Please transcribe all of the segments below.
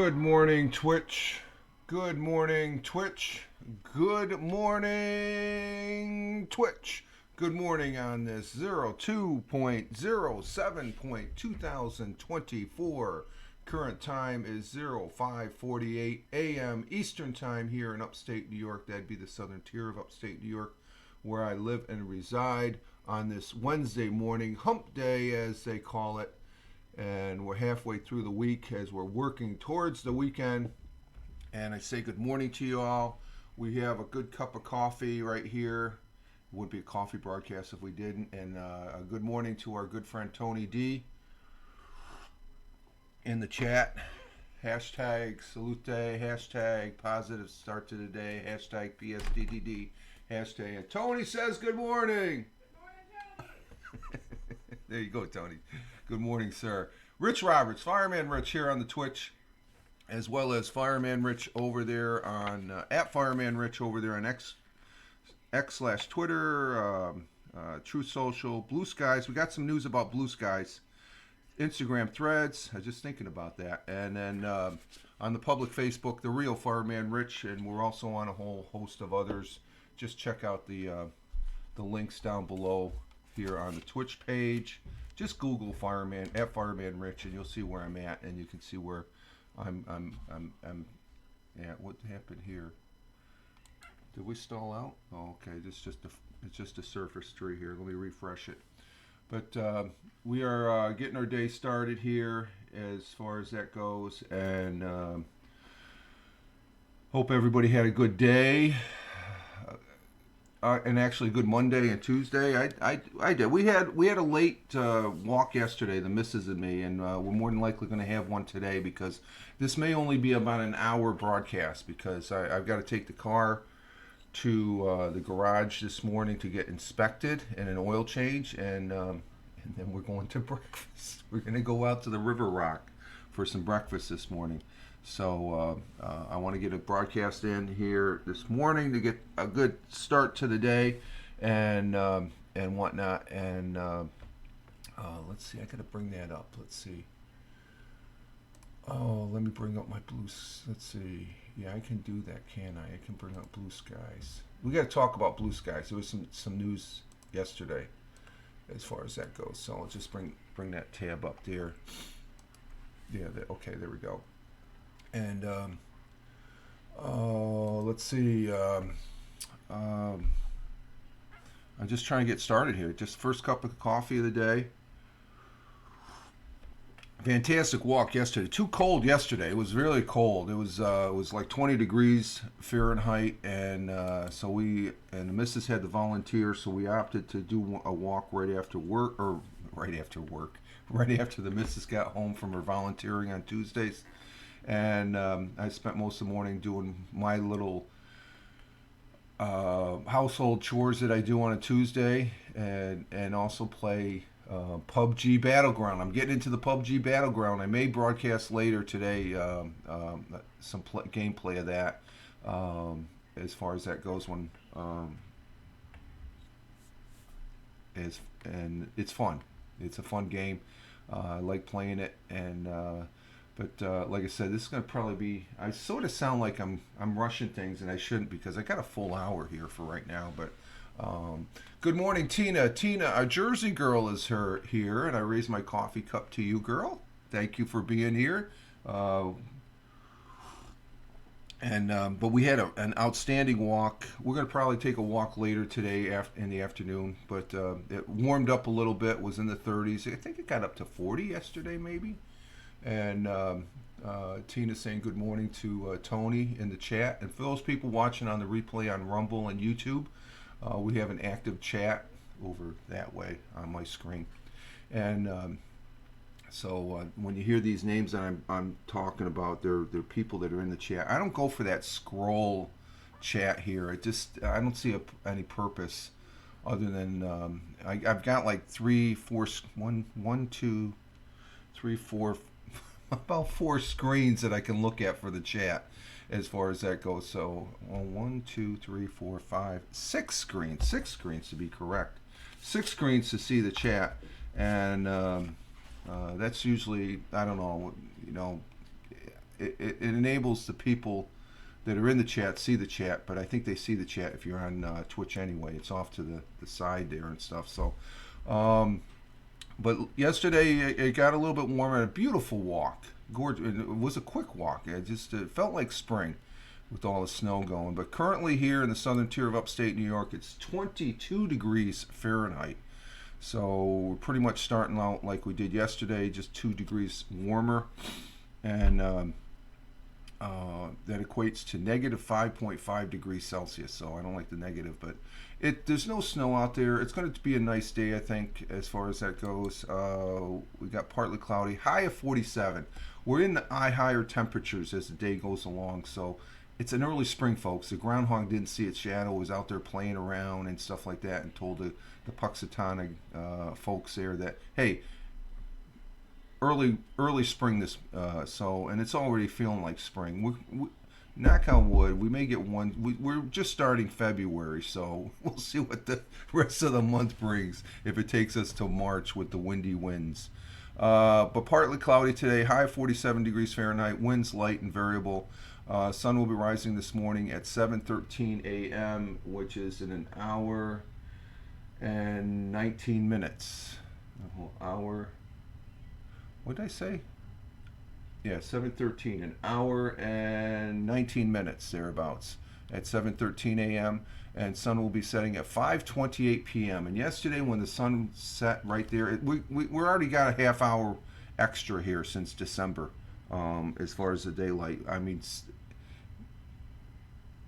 Good morning, Twitch. Good morning, Twitch. Good morning, Twitch. Good morning on this 02.07.2024. Current time is 05:48 a.m. Eastern Time here in Upstate New York. That'd be the southern tier of Upstate New York, where I live and reside on this Wednesday morning, hump day as they call it. And we're halfway through the week as we're working towards the weekend. And I say good morning to you all. We have a good cup of coffee right here. It wouldn't be a coffee broadcast if we didn't. And a good morning to our good friend Tony D in the chat. Hashtag salute, hashtag positive start to the day, hashtag PSTTD, hashtag. Tony says good morning. There you go, Tony. Good morning, sir. Rich Roberts, Fireman Rich here on the Twitch, as well as Fireman Rich over there on at Fireman Rich over there on X/Twitter, Truth Social, Blue Skies. We got some news about Blue Skies, Instagram Threads. I was just thinking about that, and then on the public Facebook, the real Fireman Rich, and we're also on a whole host of others. Just check out the links down below here on the Twitch page. Just Google Fireman at Fireman Rich, and you'll see where I'm at, and you can see where I'm at. What happened here? Did we stall out? Oh, okay. It's just a surface tree here. Let me refresh it. But we are getting our day started here as far as that goes, and hope everybody had a good day. And actually, good Monday and Tuesday. I did. We had a late walk yesterday, the missus and me, and we're more than likely going to have one today because this may only be about an hour broadcast because I've got to take the car to the garage this morning to get inspected and an oil change, and then we're going to breakfast. We're going to go out to the River Rock for some breakfast this morning. So I want to get a broadcast in here this morning to get a good start to the day and whatnot. And let's see, I got to bring that up. Let's see. Oh, let me bring up my blues. Let's see. Yeah, I can do that, can I? I can bring up Blue Skies. We got to talk about Blue Skies. There was some news yesterday as far as that goes. So I'll just bring that tab up there. Yeah. Okay. There we go. And let's see. I'm just trying to get started here. Just first cup of coffee of the day. Fantastic walk yesterday. Too cold yesterday. It was really cold. It was like 20 degrees Fahrenheit, and so the missus had to volunteer, so we opted to do a walk right after the missus got home from her volunteering on Tuesdays. And I spent most of the morning doing my little household chores that I do on a Tuesday, and also play PUBG Battleground. I'm getting into the PUBG Battleground. I may broadcast later today some gameplay of that as far as that goes. And it's fun. It's a fun game. I like playing it, and but like I said, this is going to probably be... I sort of sound like I'm rushing things, and I shouldn't because I got a full hour here for right now. But good morning, Tina. Tina, a Jersey girl is here, and I raise my coffee cup to you, girl. Thank you for being here. But we had an outstanding walk. We're going to probably take a walk later today in the afternoon. But it warmed up a little bit, was in the 30s. I think it got up to 40 yesterday, maybe. And Tina saying good morning to Tony in the chat. And for those people watching on the replay on Rumble and YouTube, we have an active chat over that way on my screen. And so when you hear these names that I'm talking about, they're people that are in the chat. I don't go for that scroll chat here. I don't see any purpose other than I've got like about four screens that I can look at for the chat as far as that goes. So 1, 2, 3, 4, 5, 6 screens. 6 screens to be correct. 6 screens to see the chat, and that's usually, I don't know, it enables the people that are in the chat see the chat, but I think they see the chat if you're on Twitch anyway. It's off to the side there and stuff. So, but yesterday it got a little bit warmer. A beautiful walk, gorgeous. It was a quick walk. It felt like spring with all the snow going. But currently here in the southern tier of upstate New York, it's 22 degrees Fahrenheit. So we're pretty much starting out like we did yesterday, just 2 degrees warmer, and that equates to negative 5.5 degrees Celsius. So I don't like the negative, but there's no snow out there. It's going to be a nice day, I think, as far as that goes. We got partly cloudy, high of 47. We're in the higher temperatures as the day goes along, so it's an early spring, folks. The groundhog didn't see its shadow, was out there playing around and stuff like that, and told the Puxatawny folks there that, hey, early spring this, and it's already feeling like spring. We knock on wood, we may get one. We're just starting February, so we'll see what the rest of the month brings if it takes us till March with the windy winds. But partly cloudy today, high of 47 degrees Fahrenheit, winds light and variable. Sun will be rising this morning at 7:13 a.m., which is in an hour and 19 minutes. A whole hour. What did I say? Yeah, 7:13, an hour and 19 minutes thereabouts at 7:13 a.m. and sun will be setting at 5:28 p.m. And yesterday, when the sun set right there, we already got a half hour extra here since December, as far as the daylight. I mean,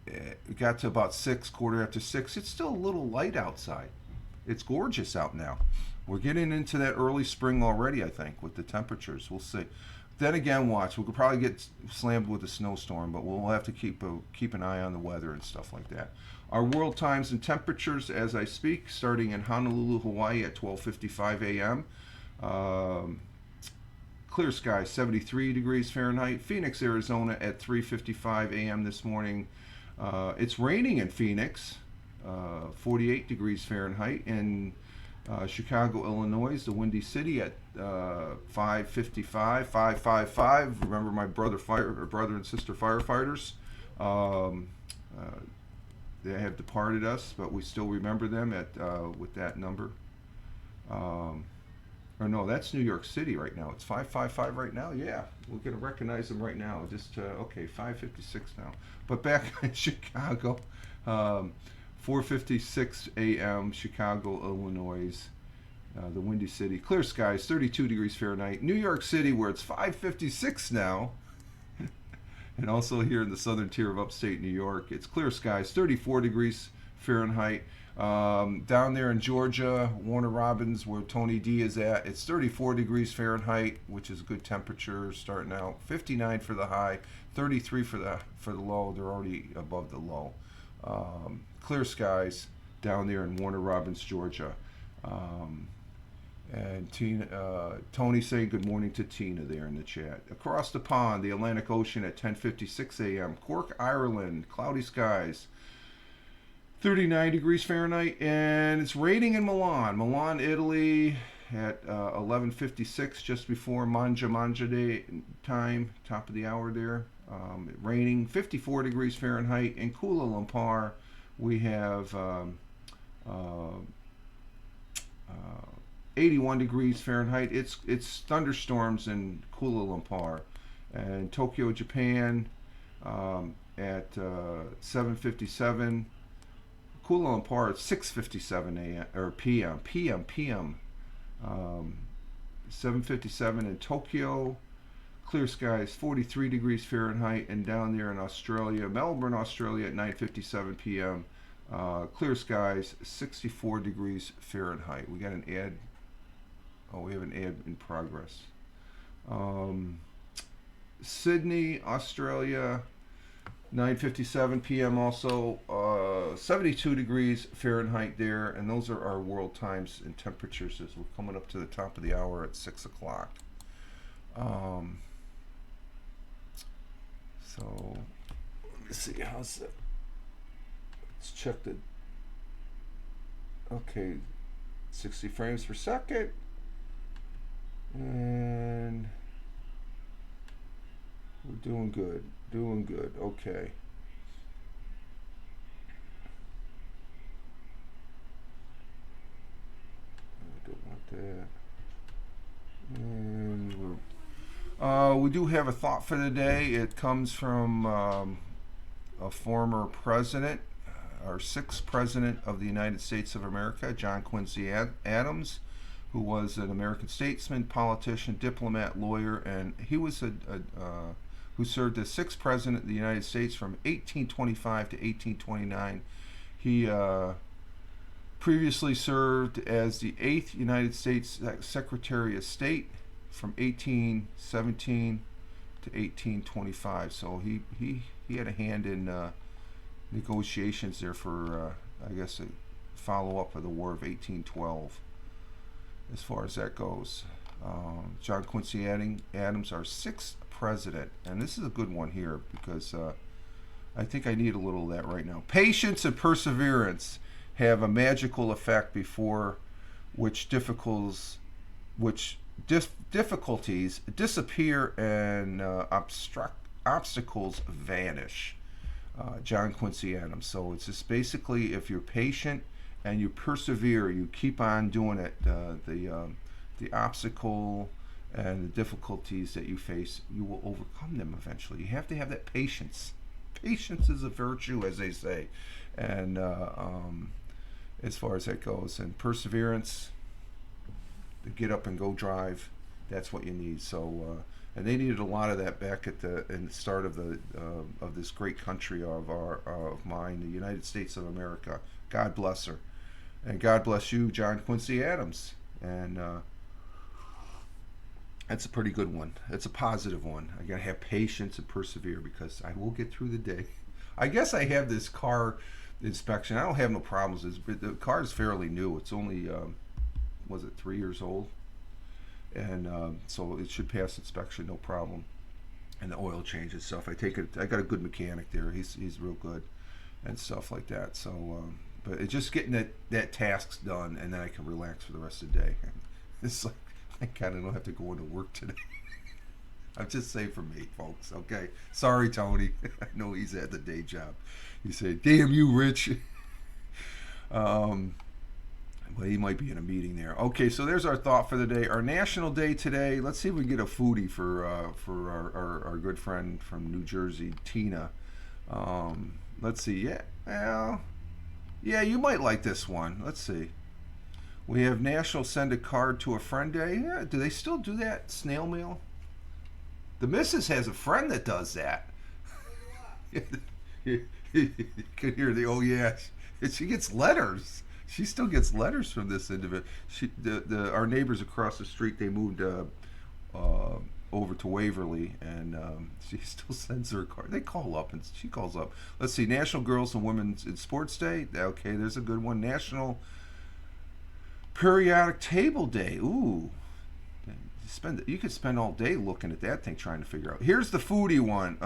it got to about 6, quarter after 6. It's still a little light outside. It's gorgeous out now. We're getting into that early spring already, I think, with the temperatures. We'll see. Then again, watch. We could probably get slammed with a snowstorm, but we'll have to keep an eye on the weather and stuff like that. Our world times and temperatures as I speak, starting in Honolulu, Hawaii at 12:55 a.m. Clear sky, 73 degrees Fahrenheit. Phoenix, Arizona at 3:55 a.m. this morning. It's raining in Phoenix, 48 degrees Fahrenheit. And Chicago, Illinois, the Windy City at 5:55. Remember my brother and sister firefighters. They have departed us, but we still remember them with that number. Or no, that's New York City right now. It's 5:55 right now. Yeah, we're gonna recognize them right now. Just okay, 5:56 now. But back in Chicago. 4:56 a.m. Chicago, Illinois, the Windy City. Clear skies, 32 degrees Fahrenheit. New York City, where it's 5:56 now, and also here in the southern tier of upstate New York, it's clear skies, 34 degrees Fahrenheit. Down there in Georgia, Warner Robins, where Tony D is at, it's 34 degrees Fahrenheit, which is a good temperature starting out. 59 for the high, 33 for the low. They're already above the low. Clear skies down there in Warner Robins, Georgia. And Tony saying good morning to Tina there in the chat. Across the pond, the Atlantic Ocean at 10:56 a.m. Cork, Ireland, cloudy skies, 39 degrees Fahrenheit, and it's raining in Milan, Italy, at 11:56, just before Mangia Day time, top of the hour there. Raining, 54 degrees Fahrenheit. In Kuala Lumpur, we have 81 degrees Fahrenheit. It's thunderstorms in Kuala Lumpur. And Tokyo, Japan, at 7:57. Kuala Lumpur at 6:57 a.m. or p.m. 7:57 in Tokyo. Clear skies, 43 degrees Fahrenheit, and down there in Australia, Melbourne, Australia at 9:57 p.m. Clear skies, 64 degrees Fahrenheit. We got an ad. Oh, we have an ad in progress. Sydney, Australia, 9:57 p.m. also, 72 degrees Fahrenheit there, and those are our world times and temperatures as we're coming up to the top of the hour at 6 o'clock. So let me see, how's it? Let's check the. Okay, 60 frames per second, and we're Doing good. Doing good. Okay. I don't want that. And we do have a thought for the day. It comes from a former president, our sixth president of the United States of America, John Quincy Adams, who was an American statesman, politician, diplomat, lawyer, and he was who served as sixth president of the United States from 1825 to 1829. He previously served as the eighth United States Secretary of State from 1817 to 1825. So he had a hand in negotiations there for, I guess, a follow-up of the War of 1812, as far as that goes. John Quincy Adams, our sixth president, and this is a good one here because I think I need a little of that right now. Patience and perseverance have a magical effect before which difficulties disappear and obstacles vanish. John Quincy Adams. So it's just basically, if you're patient and you persevere, you keep on doing it, the obstacle and the difficulties that you face, you will overcome them eventually. You have to have that patience. Patience is a virtue, as they say. And as far as that goes, and perseverance, to get up and go drive, that's what you need. So and they needed a lot of that back at in the start of this great country of mine, the United States of America. God bless her, and God bless you, John Quincy Adams. And that's a pretty good one. It's a positive one. I gotta have patience and persevere because I will get through the day. I guess I have this car inspection. I don't have no problems. The car is fairly new. It's only was it 3 years old, and so it should pass inspection, no problem. And the oil change and stuff. I got a good mechanic there. He's real good, and stuff like that. So, but it's just getting that tasks done, and then I can relax for the rest of the day. It's like I kind of don't have to go into work today. I'm just saying for me, folks. Okay, sorry, Tony. I know he's at the day job. He said, "Damn you, Rich." Well, he might be in a meeting there. Okay, so there's our thought for the day. Our national day today. Let's see if we can get a foodie for our good friend from New Jersey, Tina. Let's see. Yeah, well, yeah, you might like this one. Let's see. We have National Send a Card to a Friend Day. Yeah, do they still do that? Snail mail? The missus has a friend that does that. You could hear the, oh yeah, she gets letters. She still gets letters from this individual. Our neighbors across the street, they moved over to Waverly, and she still sends her a card. They call up, and she calls up. Let's see, National Girls and Women's in Sports Day. Okay, there's a good one. National Periodic Table Day. Ooh, you could spend all day looking at that thing, trying to figure out. Here's the foodie one.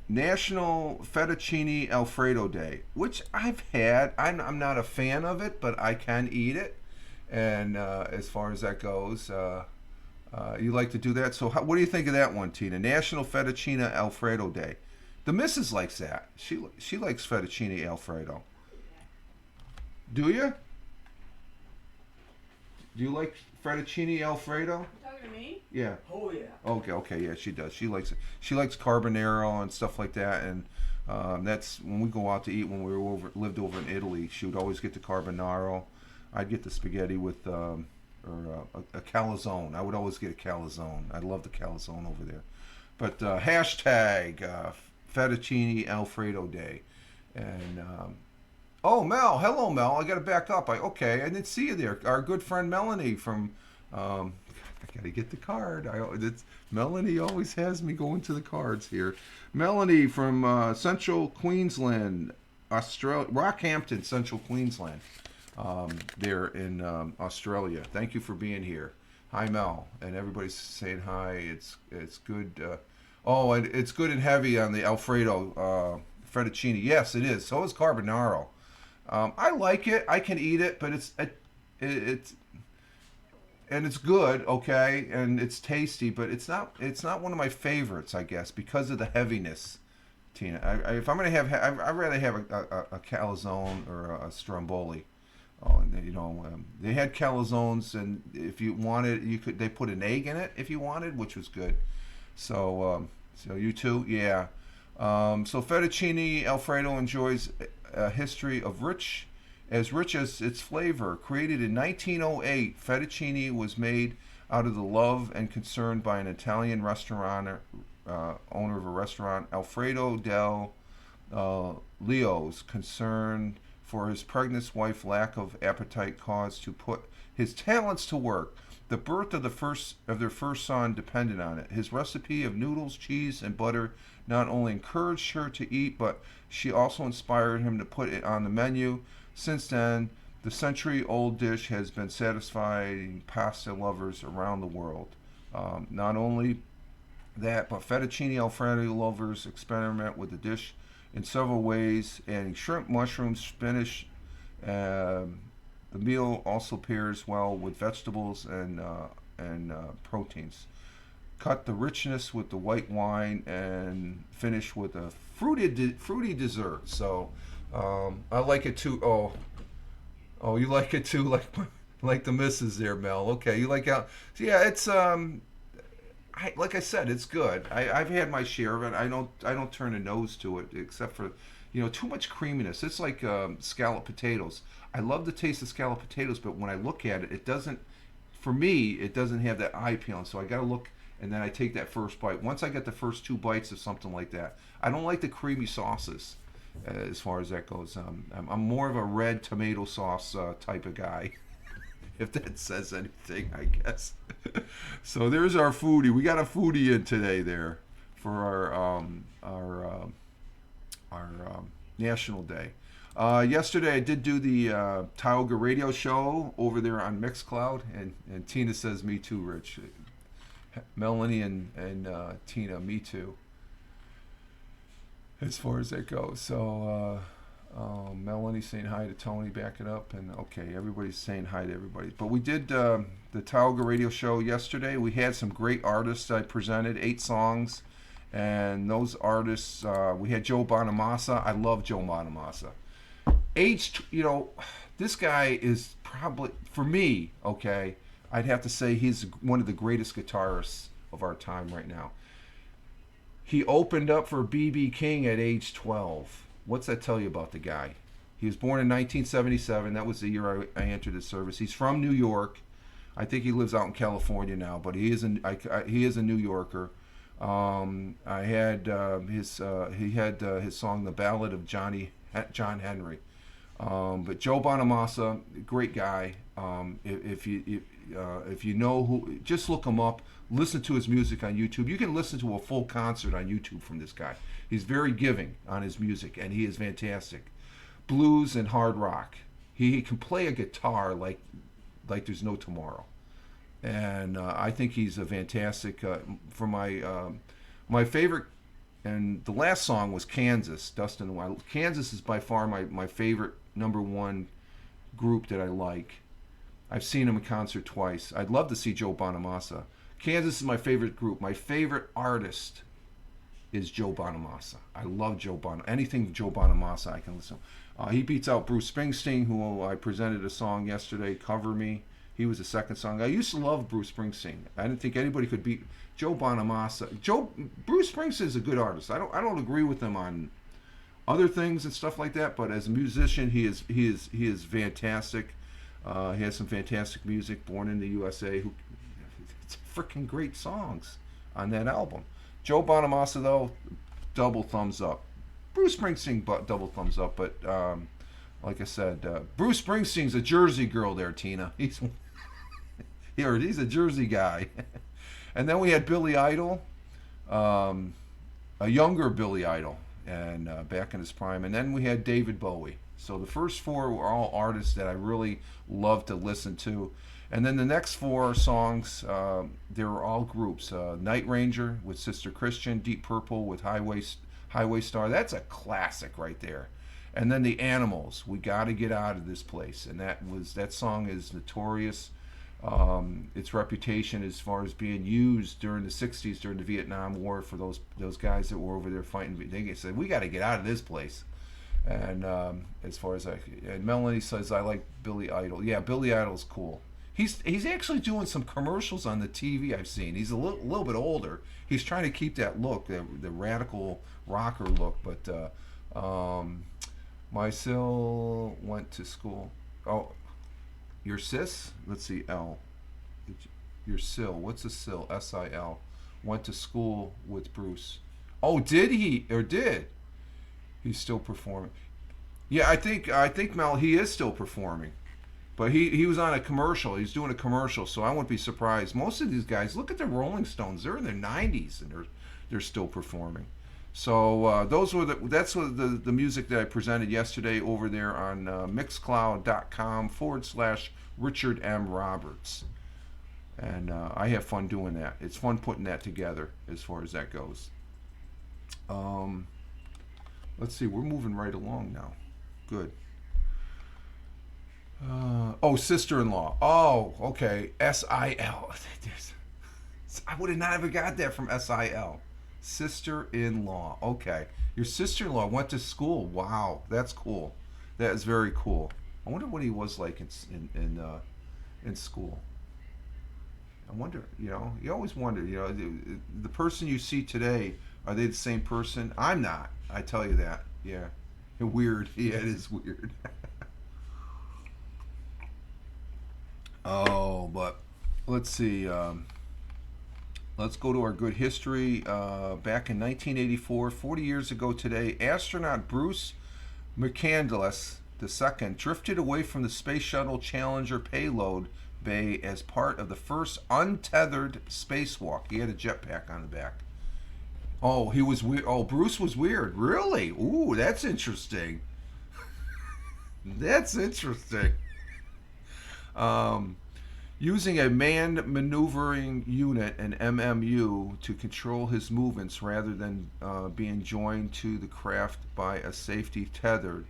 National Fettuccine Alfredo Day, which I've had. I'm not a fan of it, but I can eat it. And as far as that goes, you like to do that. So what do you think of that one, Tina? National Fettuccine Alfredo Day. The missus likes that. She likes fettuccine Alfredo. Do you? Do you like fettuccine Alfredo? You talking to me? Yeah. Oh yeah. Okay, yeah, she does. She likes it. She likes carbonara and stuff like that, and that's when we go out to eat. When we lived over in Italy, she would always get the carbonara. I'd get the spaghetti with a calzone. I would always get a calzone. I love the calzone over there. But hashtag fettuccine Alfredo Day, and oh, Mel. Hello, Mel. I got to back up. Okay, I didn't see you there. Our good friend Melanie from. I got to get the card. Melanie always has me going to the cards here. Melanie from Central Queensland, Australia, Rockhampton, Central Queensland. There in Australia. Thank you for being here. Hi, Mel, and everybody's saying hi. It's good. And it's good and heavy on the Alfredo fettuccine. Yes, it is. So is carbonara. I like it. I can eat it, but and it's good, okay, and it's tasty, but it's not one of my favorites, I guess, because of the heaviness. Tina, if I'm gonna have, I'd rather have a calzone or a stromboli. Oh, and they had calzones, and if you wanted, you could. They put an egg in it if you wanted, which was good. So you too, yeah. So fettuccine Alfredo enjoys a history of rich as its flavor. Created in 1908, fettuccine was made out of the love and concern by an Italian restaurant owner of a restaurant, Alfredo del Leo's concern for his pregnant wife's lack of appetite caused to put his talents to work. The birth of their first son depended on it. His recipe of noodles, cheese, and butter not only encouraged her to eat, but she also inspired him to put it on the menu. Since then, the century-old dish has been satisfying pasta lovers around the world. Not only that, but fettuccine Alfredo lovers experiment with the dish in several ways, adding shrimp, mushrooms, spinach. The meal also pairs well with vegetables and proteins. Cut the richness with the white wine and finish with a fruity dessert. So I like it too. Oh, you like it too, like the missus there, Mel. Okay, you like out. So yeah, it's like I said, it's good. I've had my share of it. I don't turn a nose to it, except for too much creaminess. It's like scalloped potatoes. I love the taste of scalloped potatoes, but when I look at it, it doesn't. For me, it doesn't have that eye peeling. So I got to look, and then I take that first bite. Once I get the first two bites of something like that, I don't like the creamy sauces. As far as that goes, I'm more of a red tomato sauce type of guy. If that says anything, I guess. So there's our foodie. We got a foodie in today there for our National Day. Yesterday I did do the Tioga radio show over there on Mixcloud, and Tina says me too, Rich. Melanie and Tina, me too. As far as that goes, so Melanie saying hi to Tony, back it up, and okay, everybody's saying hi to everybody. But we did the Tioga radio show yesterday. We had some great artists. I presented 8 songs, and those artists, we had Joe Bonamassa. I love Joe Bonamassa. This guy is probably, for me, okay, I'd have to say he's one of the greatest guitarists of our time right now. He opened up for B.B. King at age 12. What's that tell you about the guy? He was born in 1977. That was the year I entered the service. He's from New York. I think he lives out in California now, but he is a New Yorker. I had he had his song "The Ballad of John Henry." But Joe Bonamassa, great guy. If you know who, just look him up. Listen to his music on YouTube. You can listen to a full concert on YouTube from this guy. He's very giving on his music, and he is fantastic. Blues and hard rock. He can play a guitar like there's no tomorrow, and I think he's a fantastic. For my favorite, and the last song was Kansas. Dustin Wild. Kansas is by far my favorite number one group that I like. I've seen him in concert twice. I'd love to see Joe Bonamassa. Kansas is my favorite group. My favorite artist is Joe Bonamassa. I love Joe Bonamassa. Anything Joe Bonamassa I can listen to. He beats out Bruce Springsteen, who I presented a song yesterday, Cover Me. He was the second song. I used to love Bruce Springsteen. I didn't think anybody could beat Joe Bonamassa. Bruce Springsteen is a good artist. I don't agree with him on other things and stuff like that, but as a musician, he is fantastic. He has some fantastic music. Born in the USA, it's freaking great songs on that album. Joe Bonamassa, though, double thumbs up. Bruce Springsteen, double thumbs up. But like I said, Bruce Springsteen's a Jersey girl there, Tina. He's a Jersey guy. And then we had Billy Idol, a younger Billy Idol, and back in his prime. And then we had David Bowie. So the first 4 were all artists that I really love to listen to. And then the next 4 songs, they were all groups. Night Ranger with Sister Christian, Deep Purple with Highway Star. That's a classic right there. And then the Animals, We Gotta Get Out of This Place. And that song is notorious. its reputation as far as being used during the '60s during the Vietnam War for those guys that were over there fighting. They said we got to get out of this place. And as far as and Melanie says I like Billy Idol. Yeah, Billy Idol's cool. He's actually doing some commercials on the TV I've seen. He's a little bit older. He's trying to keep that look, the radical rocker look. But my sil went to school. Oh, your sis? Let's see, L. Your sil. What's a sil? SIL. Went to school with Bruce. Oh, did he? Or did? He's still performing. Yeah, I think Mel, he is still performing. But he was on a commercial. He's doing a commercial, so I wouldn't be surprised. Most of these guys, look at the Rolling Stones. They're in their 90s and they're still performing. So that's what the music that I presented yesterday over there on mixcloud.com/Richard M. Roberts. And I have fun doing that. It's fun putting that together as far as that goes. Let's see, we're moving right along now. Good. Sister-in-law. Oh, okay. SIL. I would have never got that from SIL. Sister-in-law. Okay. Your sister-in-law went to school. Wow, that's cool. That is very cool. I wonder what he was like in school. I wonder, you always wonder, the person you see today, are they the same person? I'm not. I tell you that. Yeah. Weird. Yeah, it is weird. But let's see. Let's go to our good history. Back in 1984, 40 years ago today, astronaut Bruce McCandless II drifted away from the Space Shuttle Challenger payload bay as part of the first untethered spacewalk. He had a jetpack on the back. Oh, he was weird. Oh, Bruce was weird. Really? Ooh, that's interesting. That's interesting. Using a manned maneuvering unit, an MMU, to control his movements rather than being joined to the craft by a safety tether.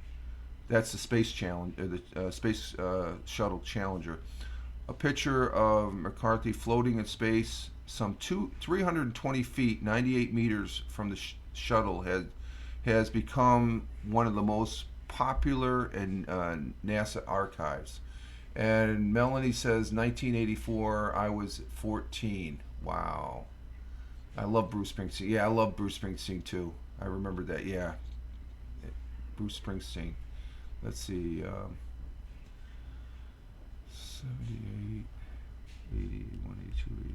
That's the space challenge, the space shuttle Challenger. A picture of McCarthy floating in space, some 320 feet, 98 meters from the shuttle, has become one of the most popular in NASA archives. And Melanie says 1984, I was 14. Wow. I love Bruce Springsteen. Yeah, I love Bruce Springsteen too. I remember that. Yeah. Bruce Springsteen. Let's see. 78, 80, 81, 82, 83.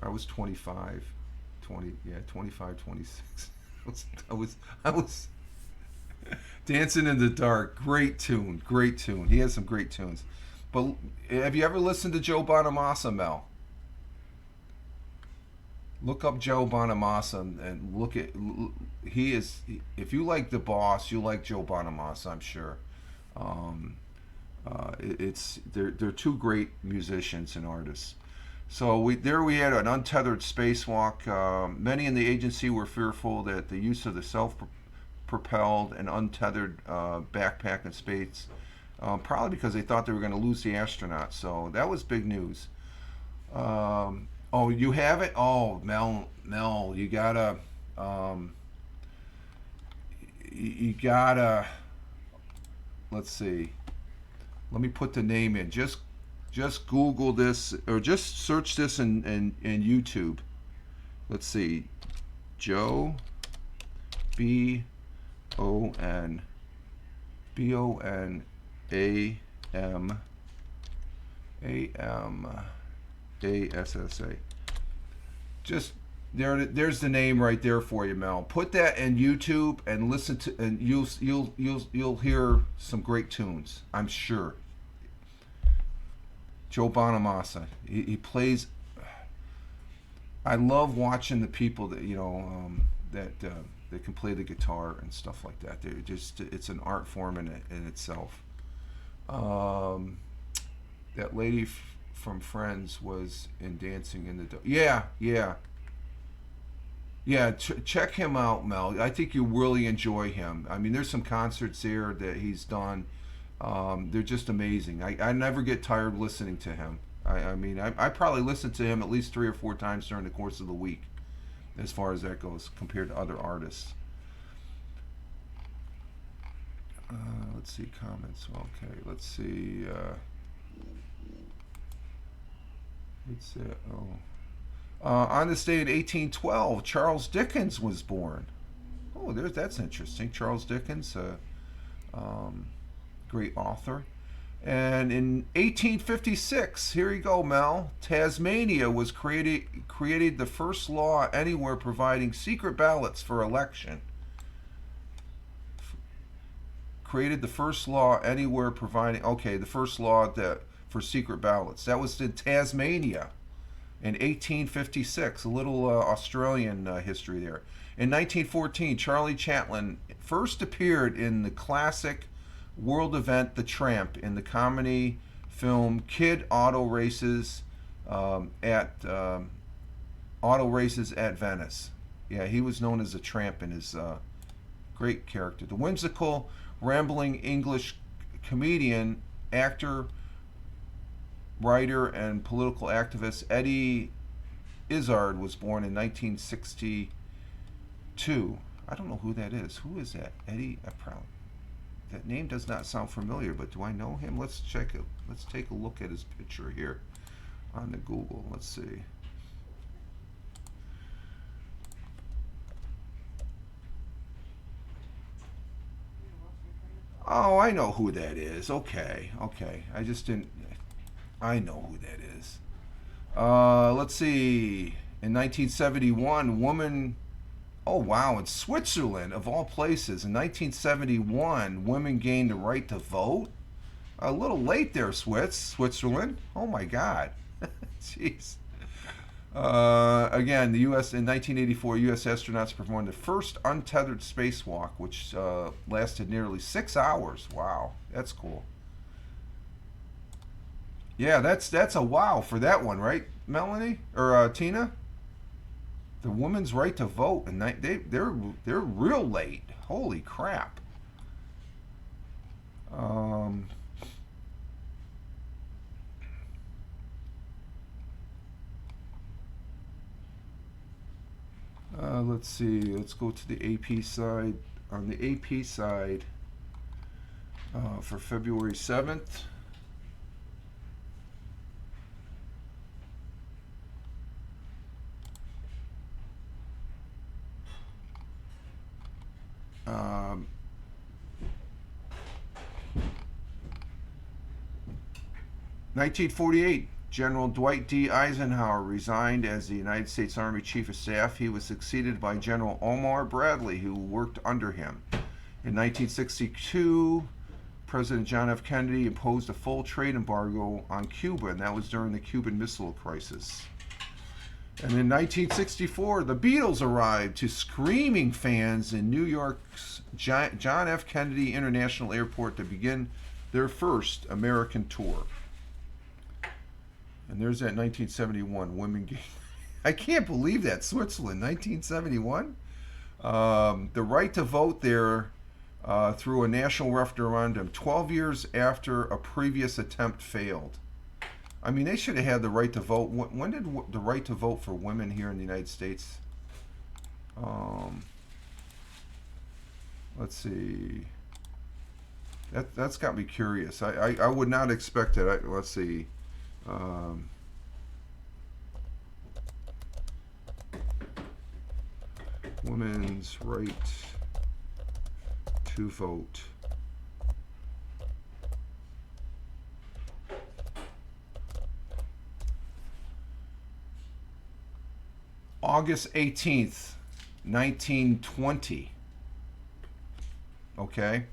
I was 25. 25, 26. I was Dancing in the Dark. Great tune. Great tune. He has some great tunes. But have you ever listened to Joe Bonamassa, Mel? Look up Joe Bonamassa and look at he is. If you like The Boss, you like Joe Bonamassa, I'm sure. They're two great musicians and artists. So we had an untethered spacewalk. Many in the agency were fearful that the use of the self-propelled and untethered backpack in space. Probably because they thought they were going to lose the astronauts. So that was big news. You have it? Oh, Mel, you gotta, let's see. Let me put the name in. Just Google this, or just search this in YouTube. Let's see. Joe, B-O-N A-M-A-M-A-S-S-A. Just there's the name right there for you, Mel. Put that in YouTube and listen to, and you'll hear some great tunes, I'm sure. Joe Bonamassa. He plays. I love watching the people that that can play the guitar and stuff like that. They're just, it's an art form in itself. That lady from Friends was in Dancing in the Dark. Yeah. Check him out, Mel. I think you'll really enjoy him. I mean, there's some concerts there that he's done. They're just amazing. I never get tired listening to him. I mean, I probably listened to him at least 3 or 4 times during the course of the week, as far as that goes, compared to other artists. Let's see comments. Okay, let's see. On this day in 1812, Charles Dickens was born. Oh, that's interesting. Charles Dickens, great author. And in 1856, here you go, Mel. Tasmania was created the first law anywhere providing secret ballots for election. Created the first law anywhere providing. Okay, the first law for secret ballots. That was in Tasmania in 1856. A little Australian history there. In 1914, Charlie Chaplin first appeared in the classic world event The Tramp in the comedy film Kid Auto Races at Venice. Yeah, he was known as a tramp in his great character. The whimsical, rambling English comedian, actor, writer, and political activist Eddie Izzard was born in 1962. I don't know who that is. Who is that? Eddie? That name does not sound familiar, but do I know him? Let's check it. Let's take a look at his picture here on the Google. Let's see. Oh, I know who that is. Okay. I just didn't. I know who that is. Let's see. In 1971, woman. Oh, wow. In Switzerland, of all places, in 1971, women gained the right to vote. A little late there, Switzerland. Oh, my God. Jeez. Again, the U.S. in 1984, U.S. astronauts performed the first untethered spacewalk, which lasted nearly 6 hours. Wow, that's cool. Yeah, that's a wow for that one, right, Melanie or Tina? The woman's right to vote, and they're real late. Holy crap. Let's see. Let's go to the AP side. On the AP side, for February 7th. Um, 1948, General Dwight D. Eisenhower resigned as the United States Army Chief of Staff. He was succeeded by General Omar Bradley, who worked under him. In 1962, President John F. Kennedy imposed a full trade embargo on Cuba, and that was during the Cuban Missile Crisis. And in 1964, the Beatles arrived to screaming fans in New York's John F. Kennedy International Airport to begin their first American tour. And there's that 1971 women game. I can't believe that. Switzerland, 1971. The right to vote there through a national referendum 12 years after a previous attempt failed. I mean, they should have had the right to vote. When did the right to vote for women here in the United States? Let's see. That's got me curious. I would not expect it. Let's see. Women's right to vote. August 18th, 1920. Okay.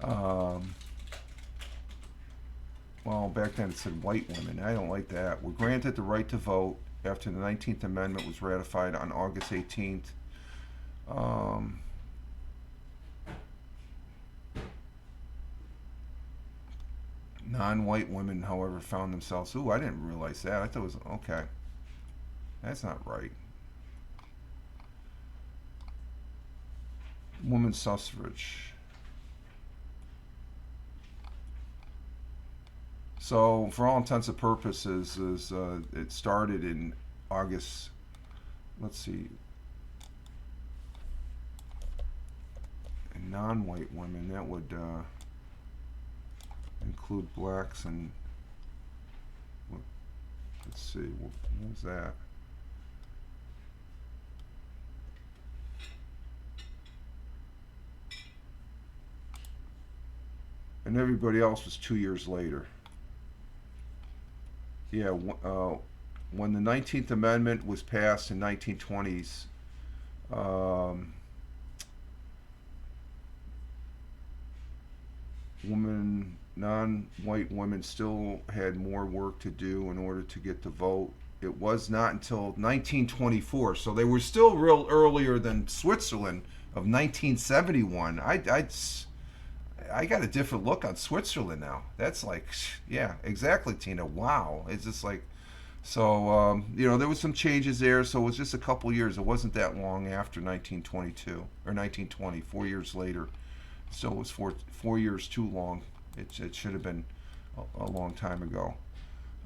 Well, back then it said white women. I don't like that. Were granted the right to vote after the 19th Amendment was ratified on August 18th. Non-white women, however, found themselves. Ooh, I didn't realize that. I thought it was okay. That's not right. Women's suffrage. So for all intents and purposes, it started in August. Let's see, and non-white women, that would include blacks and, let's see, what was that? And everybody else was 2 years later. Yeah, when the 19th Amendment was passed in 1920s, non-white women still had more work to do in order to get the vote. It was not until 1924, so they were still real earlier than Switzerland of 1971. I got a different look on Switzerland now. That's like, yeah, exactly, Tina. Wow, it's just like, so there was some changes there. So it was just a couple years. It wasn't that long after 1922 or 1920. 4 years later. So it was four years too long. It should have been a long time ago.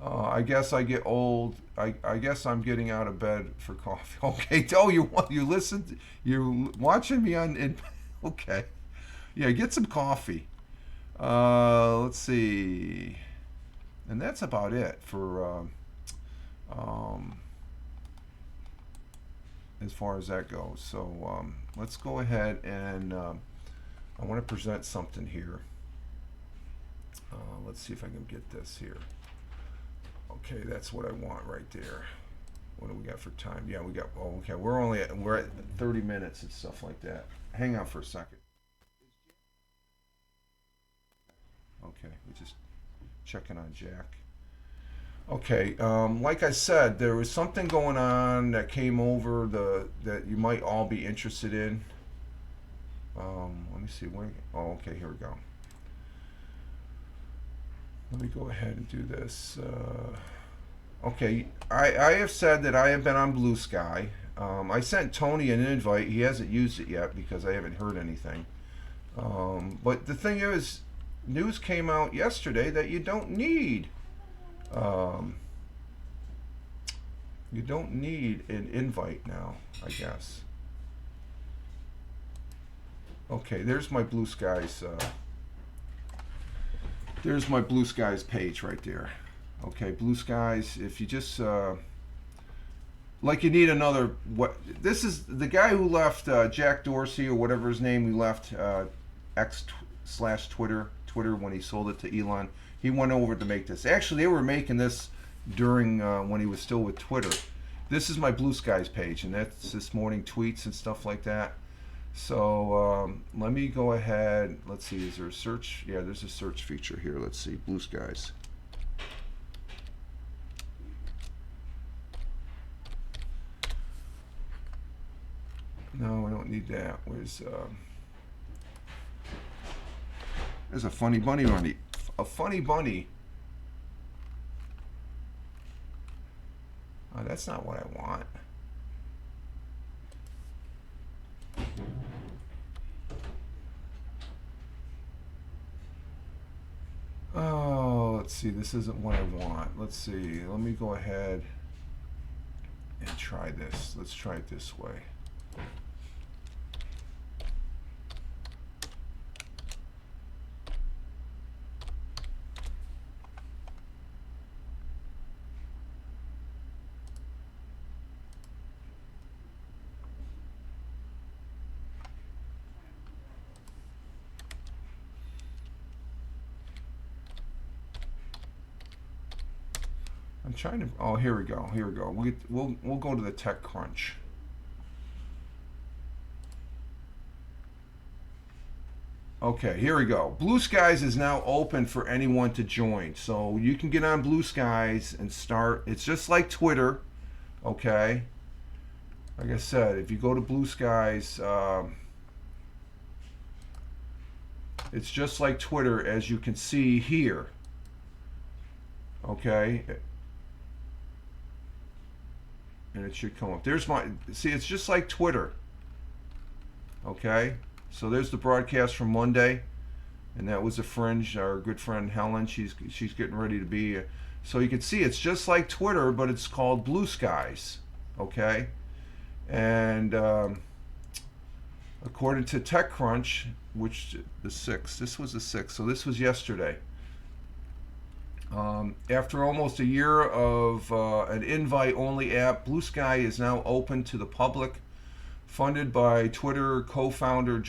I guess I get old. I guess I'm getting out of bed for coffee. Okay. Oh, you listened. You're watching me on. Okay. Yeah, get some coffee. Let's see. And that's about it for as far as that goes. So let's go ahead and I want to present something here. Let's see if I can get this here. Okay, that's what I want right there. What do we got for time? Yeah, we got. Oh, okay. We're at 30 minutes and stuff like that. Hang on for a second. Okay, we're just checking on Jack. Okay, like I said, there was something going on that came over that you might all be interested in. Let me see. Oh, okay, here we go. Let me go ahead and do this. Okay, I have said that I have been on Blue Sky. I sent Tony an invite. He hasn't used it yet because I haven't heard anything. But the thing is, news came out yesterday that you don't need an invite now, I guess. Okay, there's my Blue Skies. There's my Blue Skies page right there. Okay, Blue Skies. If you just like, you need another. What this is the guy who left Jack Dorsey or whatever his name. He left X/Twitter when he sold it to Elon. He went over to make this. Actually, they were making this during when he was still with Twitter. This is my Blue Skies page, and that's this morning tweets and stuff like that. So let me go ahead. Let's see. Is there a search? Yeah, there's a search feature here. Let's see. Blue Skies. No, I don't need that. There's a funny bunny on it. A funny bunny. Oh, that's not what I want. Oh, let's see. This isn't what I want. Let's see. Let me go ahead and try this. Let's try it this way. I'm trying to. Oh, here we go. Here we go. We'll go to the Tech Crunch. Okay, here we go. Blue Skies is now open for anyone to join, so you can get on Blue Skies and start. It's just like Twitter, okay? Like I said, if you go to Blue Skies, it's just like Twitter, as you can see here. Okay. And it should come up. There's my, see, it's just like Twitter. Okay. So there's the broadcast from Monday. and that was a Fringe. Our good friend Helen, she's getting ready to be. So you can see it's just like Twitter, but it's called Blue Skies. Okay, and according to TechCrunch, which the 6th, this was the 6th, so this was yesterday. After almost a year of an invite-only app, Blue Sky is now open to the public. Funded by Twitter co-founder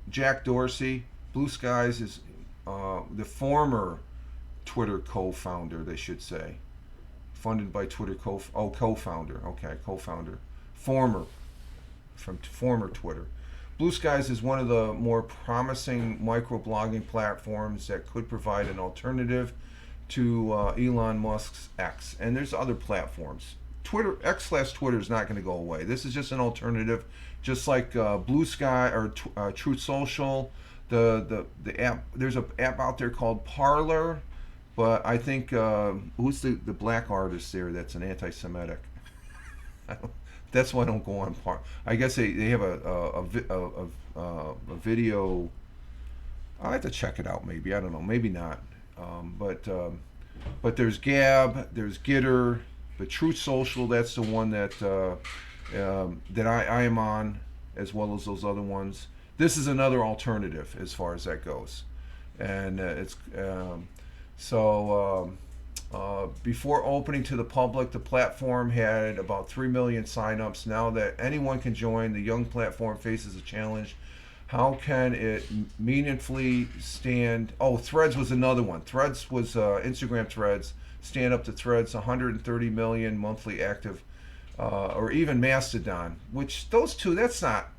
Jack Dorsey, Blue Skies is the former Twitter co-founder, they should say. Funded by Twitter co-founder, okay, co-founder, former Twitter. Blue Skies is one of the more promising microblogging platforms that could provide an alternative to Elon Musk's X. And there's other platforms. Twitter X/Twitter is not going to go away. This is just an alternative, just like Blue Sky or Truth Social. The app, there's an app out there called Parler, but I think who's the black artist there that's an anti-Semitic? That's why I don't go on Parler. I guess they have a video. I have to check it out. Maybe I don't know. Maybe not. But there's Gab. There's Gitter. The Truth Social, that's the one that I am on, as well as those other ones. This is another alternative as far as that goes, and before opening to the public, the platform had about 3 million signups. Now that anyone can join, the young platform faces a challenge. How can it meaningfully stand? Oh, Threads was another one. Threads was Instagram Threads. Stand up to Threads, 130 million monthly active, or even Mastodon, which those two, that's not,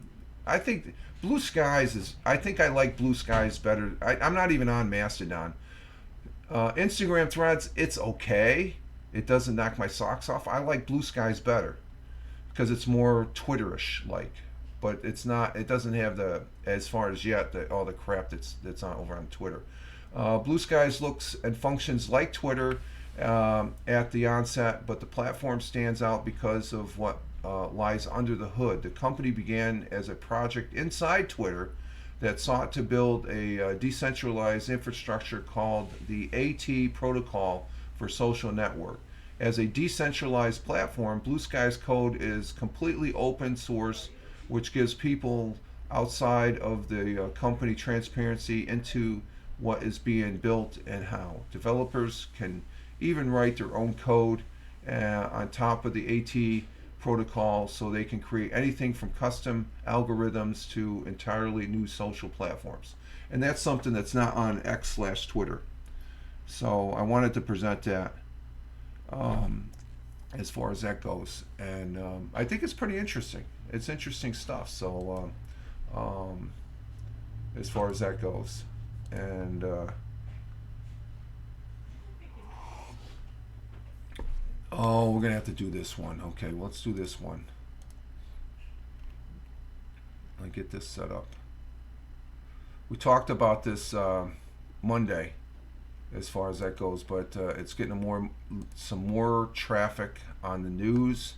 I think Blue Skies is, I think I like Blue Skies better. I'm not even on Mastodon. Instagram Threads, it's okay. It doesn't knock my socks off. I like Blue Skies better because it's more Twitterish like, but it's not, it doesn't have the, as far as yet, all the crap that's on over on Twitter. Blue Skies looks and functions like Twitter at the onset, but the platform stands out because of what lies under the hood. The company began as a project inside Twitter that sought to build a decentralized infrastructure called the AT Protocol for Social Network. As a decentralized platform, Blue Sky's code is completely open source, which gives people outside of the company transparency into what is being built and how. Developers can even write their own code on top of the AT protocol, so they can create anything from custom algorithms to entirely new social platforms. And that's something that's not on X/Twitter. So I wanted to present that as far as that goes. And I think it's pretty interesting. It's interesting stuff. So as far as that goes. And oh, we're gonna have to do this one. Okay, well, let's do this one. I'll get this set up. We talked about this Monday, as far as that goes, but it's getting some more traffic on the news.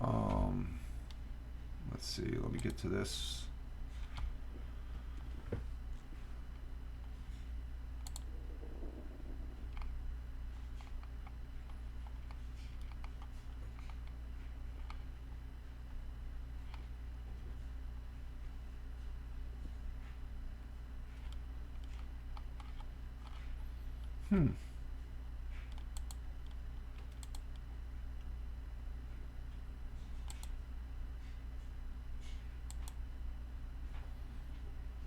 Let's see. Let me get to this.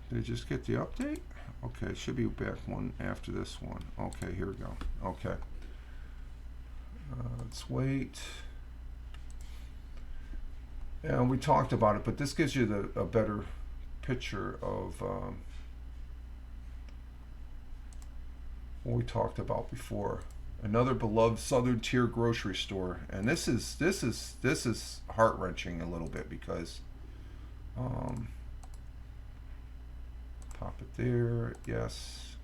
Did I just get the update? Okay, it should be back one after this one. Okay, here we go. Okay. Let's wait. Yeah, we talked about it, but this gives you a better picture of what we talked about before. Another beloved Southern Tier grocery store, and this is heart-wrenching a little bit because pop it there, yes.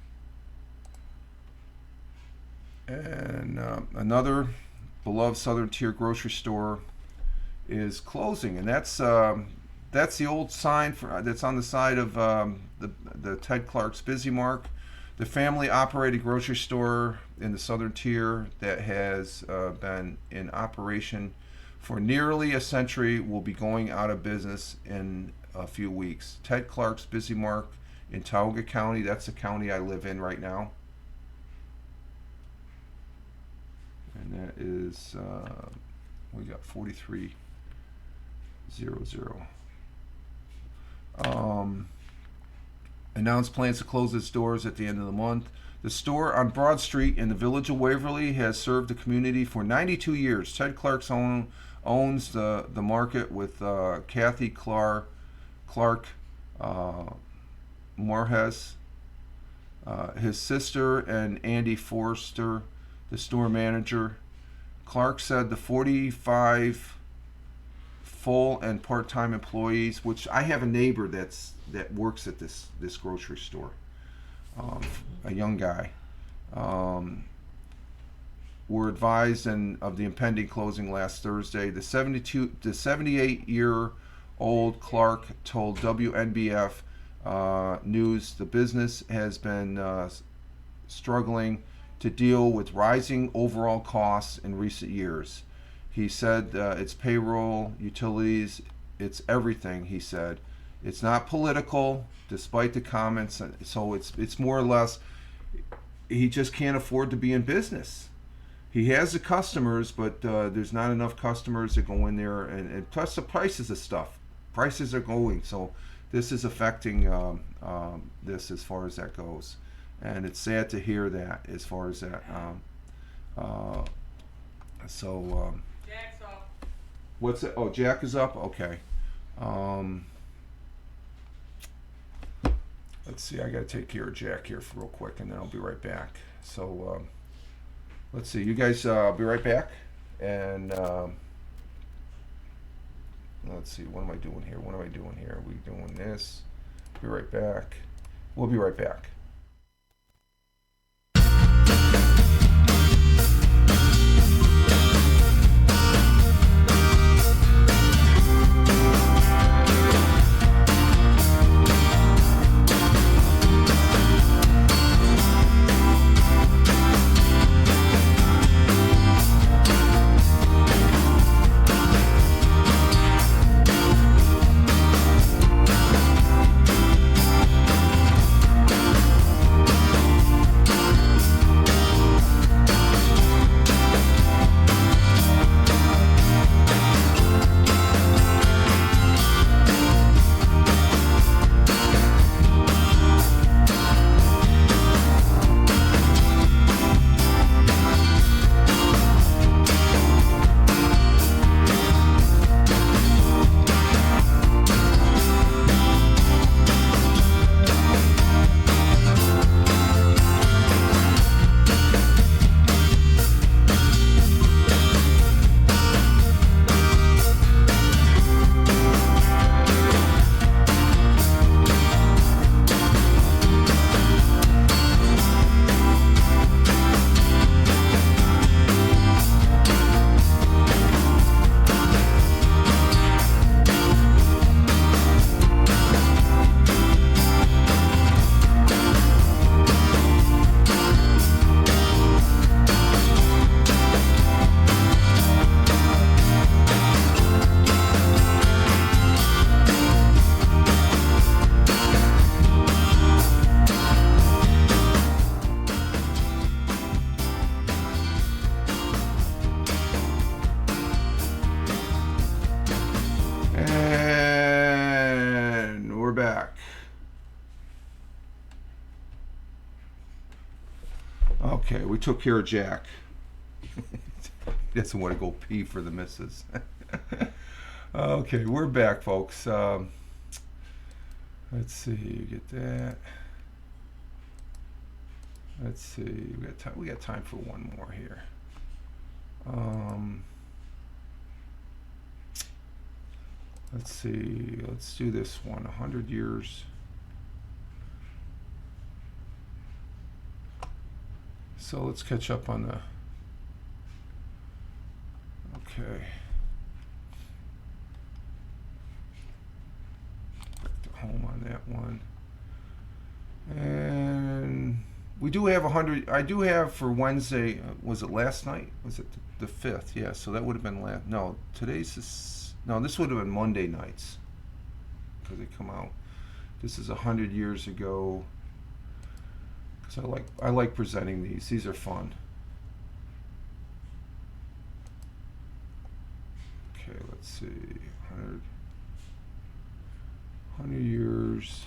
And another beloved Southern Tier grocery store is closing, and that's that's the old sign that's on the side of the Ted Clark's Busy Mark. The family-operated grocery store in the southern tier that has been in operation for nearly a century will be going out of business in a few weeks. Ted Clark's Busy Mark in Tioga County. That's the county I live in right now. And that is, we got 4300. Announced plans to close its doors at the end of the month. The store on Broad Street in the village of Waverly has served the community for 92 years. Ted Clark's owns the market with Kathy Clark Morhes, his sister, and Andy Forster, the store manager. Clark said the 45 full and part-time employees, which I have a neighbor that works at this grocery store, a young guy, were advised of the impending closing last Thursday. The 78-year-old Clark told WNBF News the business has been struggling to deal with rising overall costs in recent years. He said it's payroll, utilities, it's everything, he said. It's not political, despite the comments. So it's more or less, he just can't afford to be in business. He has the customers, but there's not enough customers that go in there. And plus the prices of stuff. Prices are going. So this is affecting this as far as that goes. And it's sad to hear that as far as that. Jack's up. What's it? Oh, Jack is up? Okay. Let's see. I got to take care of Jack here for real quick, and then I'll be right back. So let's see. You guys, I'll be right back. And let's see. What am I doing here? What am I doing here? Are we doing this? Be right back. We'll be right back. Okay, we took care of Jack. He doesn't want to go pee for the missus. Okay, we're back, folks. Let's see, you get that. Let's see, we got time for one more here. Let's see, let's do this one. 100 years. So let's catch up on the. Okay. that one. And we do have 100. I do have for Wednesday. Was it last night? Was it the 5th? Yeah. So that would have been last. No, no. This would have been Monday nights because they come out. This is 100 years ago. Because I like presenting these. These are fun. Okay, let's see. 100 years.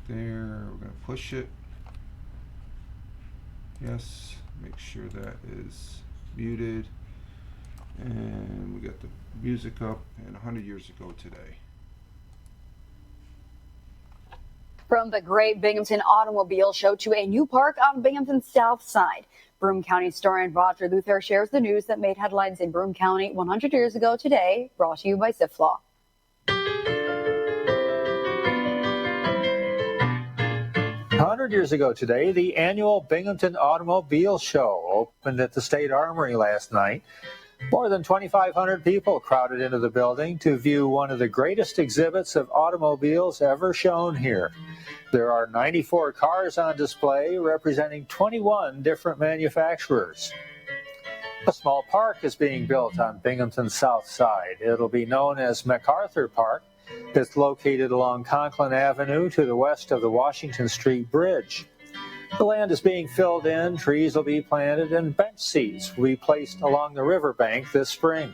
There, we're going to push it. Yes, make sure that is muted. And we got the music up, and 100 years ago today. From the Great Binghamton Automobile Show to a new park on Binghamton's south side. Broome County historian Roger Luther shares the news that made headlines in Broome County 100 years ago today, brought to you by SIFLA. 100 years ago today, the annual Binghamton Automobile Show opened at the State Armory last night. More than 2,500 people crowded into the building to view one of the greatest exhibits of automobiles ever shown here. There are 94 cars on display representing 21 different manufacturers. A small park is being built on Binghamton's south side. It'll be known as MacArthur Park. It's located along Conklin Avenue to the west of the Washington Street Bridge. The land is being filled in, trees will be planted, and bench seats will be placed along the riverbank this spring.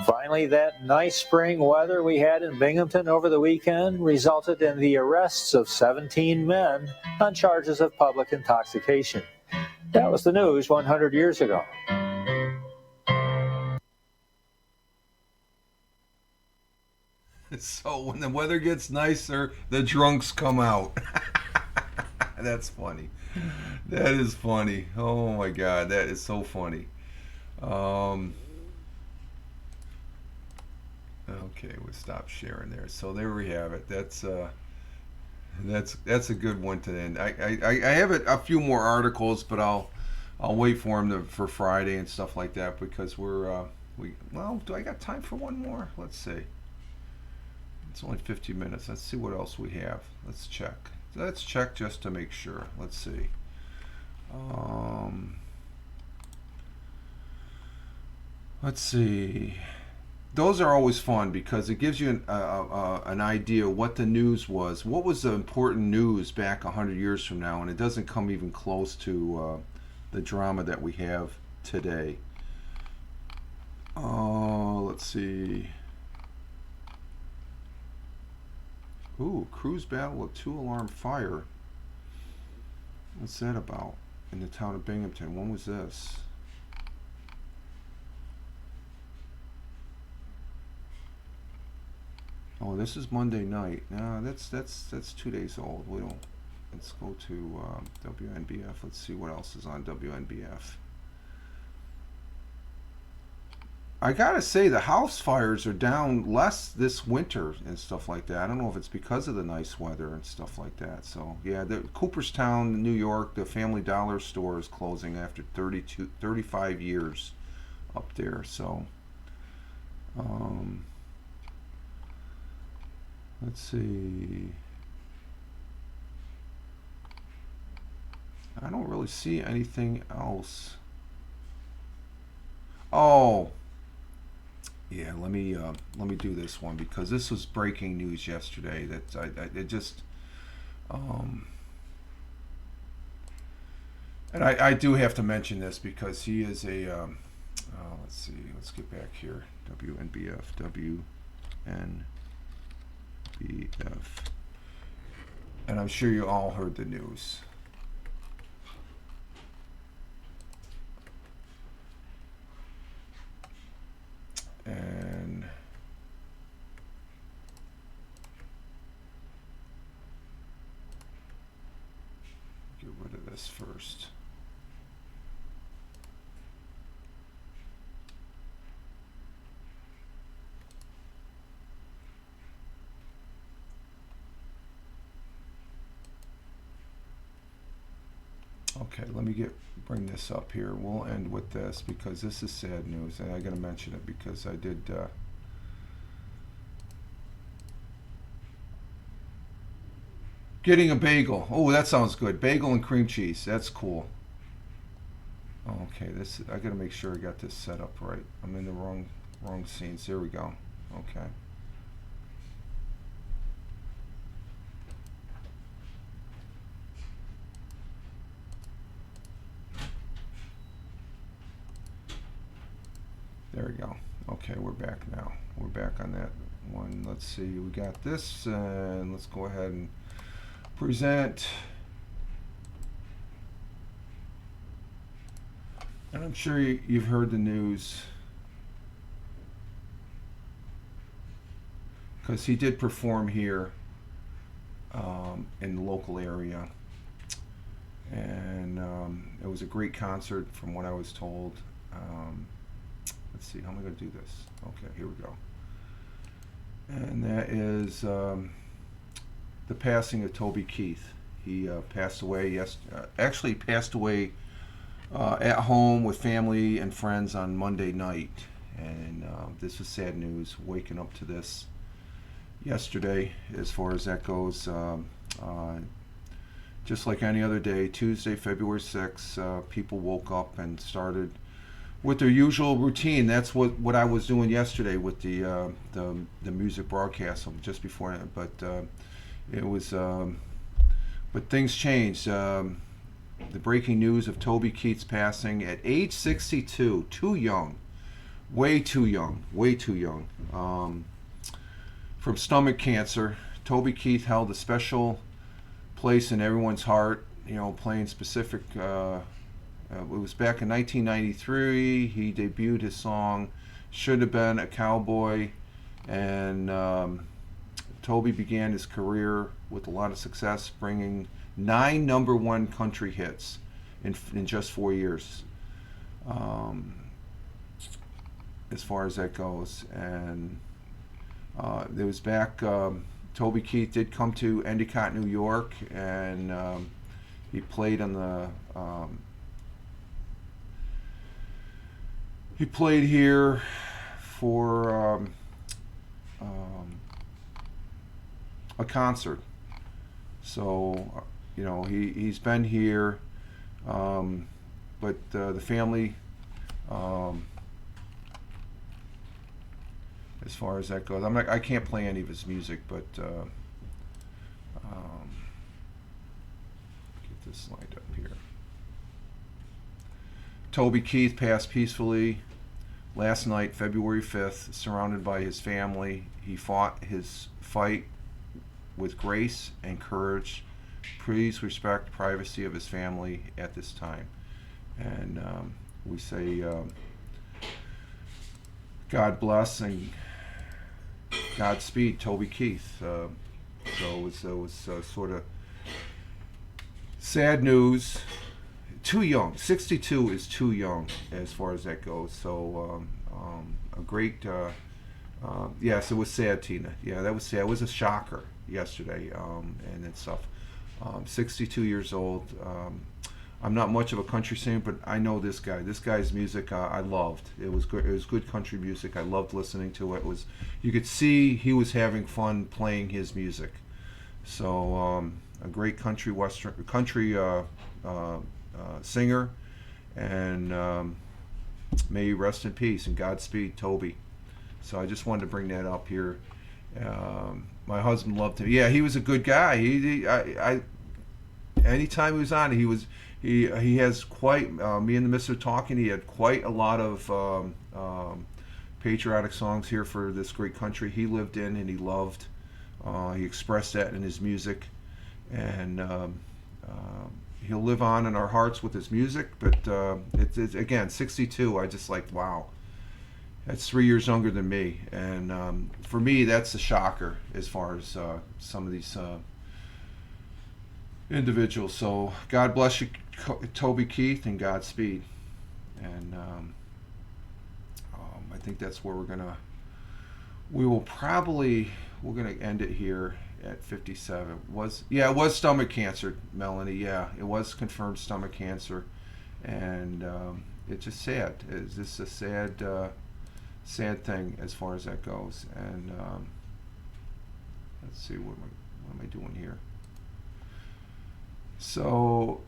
Finally, that nice spring weather we had in Binghamton over the weekend resulted in the arrests of 17 men on charges of public intoxication. That was the news 100 years ago. So when the weather gets nicer, the drunks come out. That's funny. That is funny. Oh my God, that is so funny. Okay, we'll stop sharing there. So there we have it. That's a good one to end. I have a few more articles, but I'll wait for them for Friday and stuff like that because do I got time for one more? Let's see. It's only 50 minutes. Let's see what else we have. Let's check. Let's check just to make sure. Let's see. Let's see. Those are always fun because it gives you an idea what the news was. What was the important news back 100 years from now, and it doesn't come even close to the drama that we have today. Let's see. Ooh, cruise battle with 2-alarm fire. What's that about? In the town of Binghamton. When was this? Oh, this is Monday night. No, that's 2 days old. Let's go to WNBF. Let's see what else is on WNBF. I gotta say the house fires are down less this winter and stuff like that. I don't know if it's because of the nice weather and stuff like that. So yeah, the Cooperstown, New York, the Family Dollar store is closing after 35 years up there. So let's see. I don't really see anything else. Oh. Yeah, let me do this one because this was breaking news yesterday. That it just, and I do have to mention this because he is a, let's see, let's get back here. WNBF, and I'm sure you all heard the news. And get rid of this first. Okay, let me bring this up here. We'll end with this because this is sad news, and I got to mention it because I did. Getting a bagel. Oh, that sounds good. Bagel and cream cheese. That's cool. Okay, this I got to make sure I got this set up right. I'm in the wrong scenes. There we go. Okay. There we go. Okay, we're back now. We're back on that one. Let's see. We got this, and let's go ahead and present. And I'm sure you've heard the news because he did perform here in the local area, and it was a great concert from what I was told. Let's see, how am I going to do this? Okay, here we go. And that is the passing of Toby Keith. He passed away actually passed away at home with family and friends on Monday night. And this is sad news, waking up to this yesterday as far as that goes. Just like any other day, Tuesday, February 6th, people woke up and started with their usual routine. That's what I was doing yesterday with the music broadcast just before. But it was, but things changed. The breaking news of Toby Keith's passing at age 62, too young, way too young, way too young. From stomach cancer, Toby Keith held a special place in everyone's heart. You know, playing specific. It was back in 1993. He debuted his song "Should Have Been a Cowboy," and Toby began his career with a lot of success, bringing 9 #1 country hits in just 4 years. As far as that goes, and it was back. Toby Keith did come to Endicott, New York, and he played on the. He played here for a concert. So, you know, he's been here, but the family, as far as that goes, I can't play any of his music, but get this lined up here. Toby Keith passed peacefully last night, February 5th, surrounded by his family. He fought his fight with grace and courage. Please respect the privacy of his family at this time. And we say God bless and Godspeed, Toby Keith. So it was sort of sad news. Too young. 62 is too young as far as that goes. So a great. Yes, it was sad, Tina. Yeah, that was sad. It was a shocker yesterday, and stuff. 62 years old. I'm not much of a country singer, but I know this guy. This guy's music I loved. It was good. It was good country music. I loved listening to it. It was. You could see he was having fun playing his music. So a great country singer, and may you rest in peace and Godspeed, Toby. So I just wanted to bring that up here. My husband loved him. Yeah, he was a good guy. Anytime he was on, he has quite. Me and the Mister talking. He had quite a lot of patriotic songs here for this great country he lived in and he loved. He expressed that in his music, and he'll live on in our hearts with his music. But it's again 62. I just like, wow, that's 3 years younger than me, and for me that's a shocker as far as some of these individuals. So God bless you, Toby Keith, and Godspeed. And I think that's where we're gonna end it here at 57. It was stomach cancer, Melanie. Yeah, it was confirmed stomach cancer, and it's just sad. It's just a sad thing as far as that goes. And let's see, what am I doing here? So,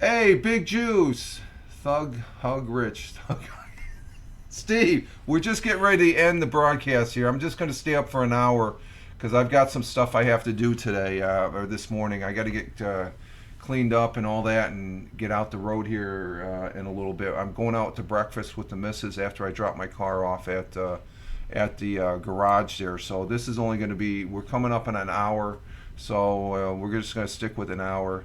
hey, Big Juice, Thug Hug Rich, Steve, we're just getting ready to end the broadcast here. I'm just going to stay up for an hour because I've got some stuff I have to do today or this morning. I got to get cleaned up and all that and get out the road here in a little bit. I'm going out to breakfast with the missus after I drop my car off at the garage there. So this is only going to be, we're coming up in an hour, so we're just going to stick with an hour.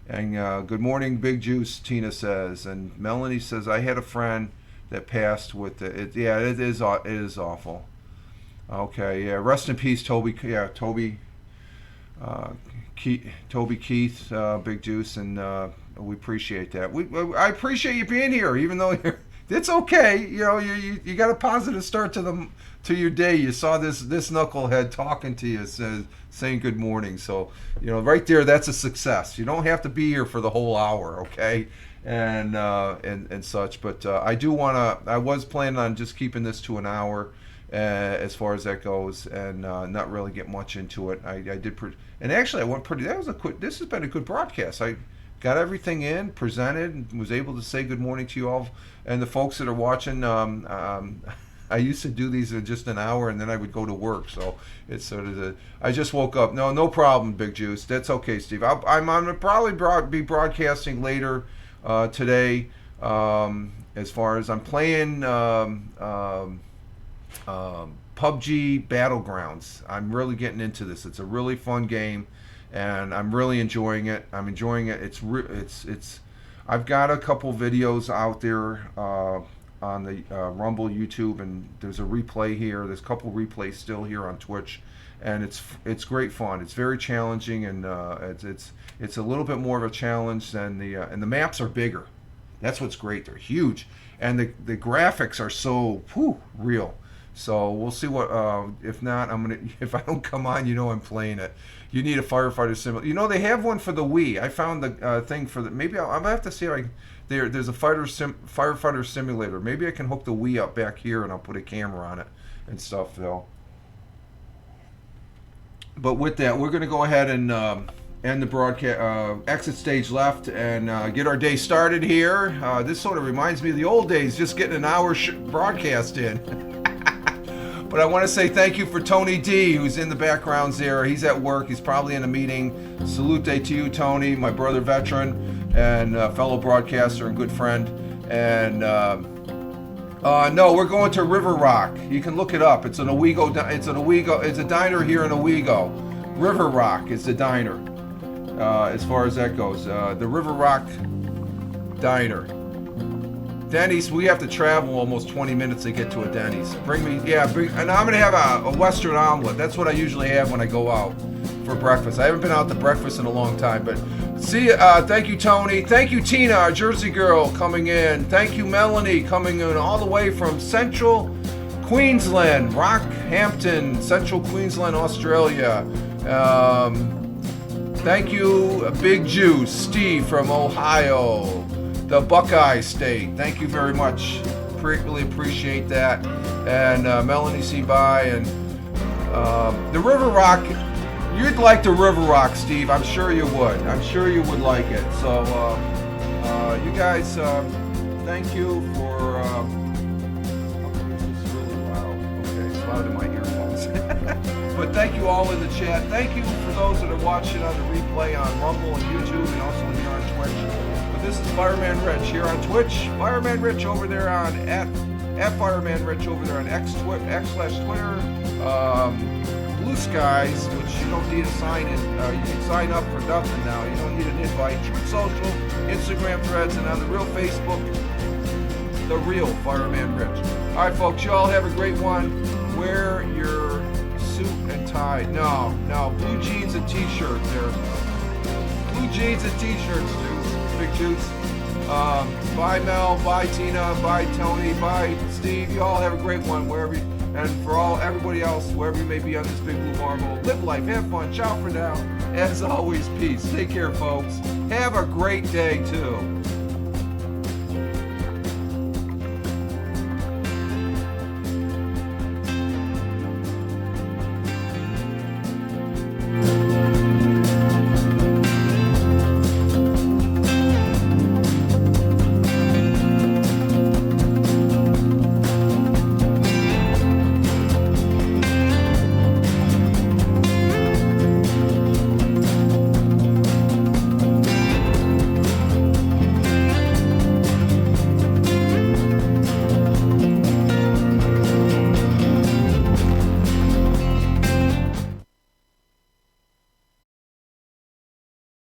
And good morning, Big Juice, Tina says. And Melanie says, I had a friend that passed with it. Yeah, it is awful. Okay, yeah, rest in peace, Toby. Yeah, Toby Keith, Big Juice, and we appreciate that. I appreciate you being here, even though it's okay. You know, you got a positive start to your day. You saw this knucklehead talking to you, saying good morning. So, you know, right there, that's a success. You don't have to be here for the whole hour, okay? And such. But I was planning on just keeping this to an hour as far as that goes, and not really get much into it. I did, and actually I went pretty. This has been a good broadcast. I got everything in, presented, and was able to say good morning to you all, and the folks that are watching. I used to do these in just an hour, and then I would go to work. So it's sort of I just woke up. No problem, Big Juice. That's okay, Steve. I'm gonna probably be broadcasting later today. As far as I'm playing PUBG Battlegrounds. I'm really getting into this. It's a really fun game, and I'm really enjoying it. I'm enjoying it. It's. I've got a couple videos out there on the Rumble, YouTube, and there's a replay here. There's a couple replays still here on Twitch, and it's great fun. It's very challenging, and it's a little bit more of a challenge than and the maps are bigger. That's what's great. They're huge, and the graphics are so real. So we'll see what. If not, if I don't come on, you know I'm playing it. You need a firefighter simulator. You know they have one for the Wii. I found the thing for the. Maybe I'm gonna have to see if there's a firefighter simulator. Maybe I can hook the Wii up back here and I'll put a camera on it and stuff though. But with that, we're gonna go ahead and end the broadcast. Exit stage left and get our day started here. This sort of reminds me of the old days, just getting an hour broadcast in. But I want to say thank you for Tony D, who's in the backgrounds there. He's at work. He's probably in a meeting. Salute day to you, Tony, my brother veteran and fellow broadcaster and good friend. And no, we're going to River Rock. You can look it up. It's an Owego. It's a diner here in Owego. River Rock is the diner. As far as that goes, the River Rock Diner. Denny's, we have to travel almost 20 minutes to get to a Denny's. And I'm gonna have a Western omelet. That's what I usually have when I go out for breakfast. I haven't been out to breakfast in a long time, but see, thank you, Tony. Thank you, Tina, our Jersey girl, coming in. Thank you, Melanie, coming in all the way from Central Queensland, Rockhampton, Central Queensland, Australia. Thank you, Big Juice, Steve from Ohio. The Buckeye State. Thank you very much. Really appreciate that. And Melanie C. By and the River Rock. You'd like the River Rock, Steve. I'm sure you would. I'm sure you would like it. So you guys, thank you for. This is really loud. Okay, it's loud in my earphones. But thank you all in the chat. Thank you for those that are watching on the replay on Rumble and YouTube and also here on Twitch. This is Fireman Rich here on Twitch. Fireman Rich over there on at Fireman Rich over there on X/Twitter. Blue Skies, which you don't need to sign in. You can sign up for nothing now. You don't need an invite. Truth Social, Instagram Threads, and on the real Facebook, the real Fireman Rich. All right, folks, you all have a great one. Wear your suit and tie. No, blue jeans and t-shirts there. Blue jeans and t-shirts, dude. Big Juice. Bye Mel, bye Tina, bye Tony, bye Steve. You all have a great one wherever you, And for everybody else, wherever you may be on this big blue marble, live life, have fun, ciao for now. As always, peace. Take care, folks. Have a great day, too.